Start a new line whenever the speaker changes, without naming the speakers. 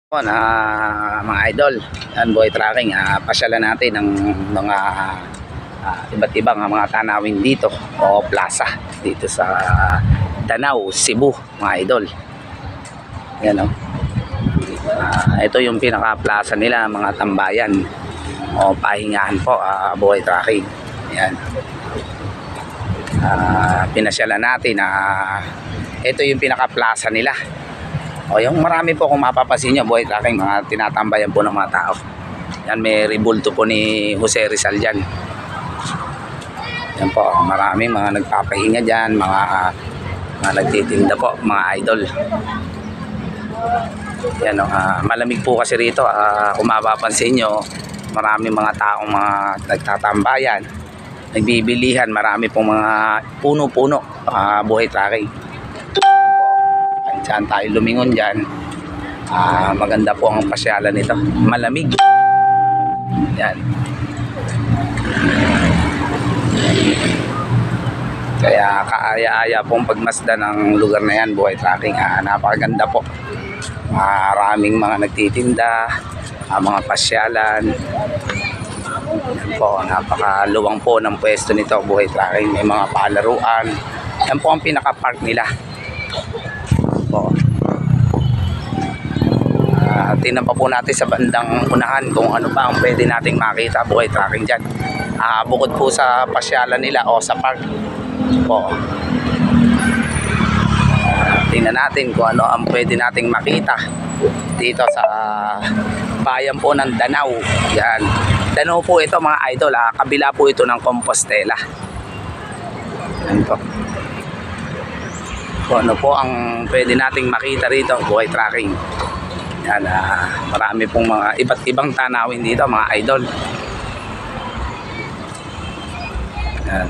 Mga idol, yan boy tracking, pasyalan natin ng mga iba't ibang mga tanawin dito o plaza dito sa Danao, Cebu mga idol. Yan o. Ito yung pinaka plaza nila, mga tambayan o pahingahan po, boy tracking. Yan. Pinasyalan natin ito yung pinaka plaza nila. O yung marami po kung mapapansin nyo, boy tracking, mga tinatambayan po ng mga tao. Yan, may ribulto po ni Jose Rizal dyan. Yan po, marami mga nagpapahinga dyan, mga nagtitinda po, mga idol. Yan, malamig po kasi rito, kung mapapansin nyo, marami mga taong mga nagtatambayan, nagbibilihan, marami pong mga puno-puno, buhay tracking. Saan tayo lumingon dyan, maganda po ang pasyalan nito, malamig. Yan. Kaya kaaya-aya pong pagmasdan ng lugar na yan, buhay tracking. Napakaganda po, maraming mga nagtitinda, mga pasyalan. Yan po, napakaluwang po ng pwesto nito, buhay tracking. May mga palaruan. Yan po ang pinaka-park nila po. Tingnan pa po natin sa bandang unahan kung ano pa ang pwede nating makita, buhay tracking dyan. Bukod po sa pasyalan nila o sa park po, tingnan natin kung ano ang pwede nating makita dito sa bayan po ng Danao. Yan, Danao po ito mga idol, kabila po ito ng Compostela. Yan po. Kung ano po ang pwede nating makita rito, buhay tracking. Yan, marami pong mga iba't ibang tanawin dito mga idol. Yan.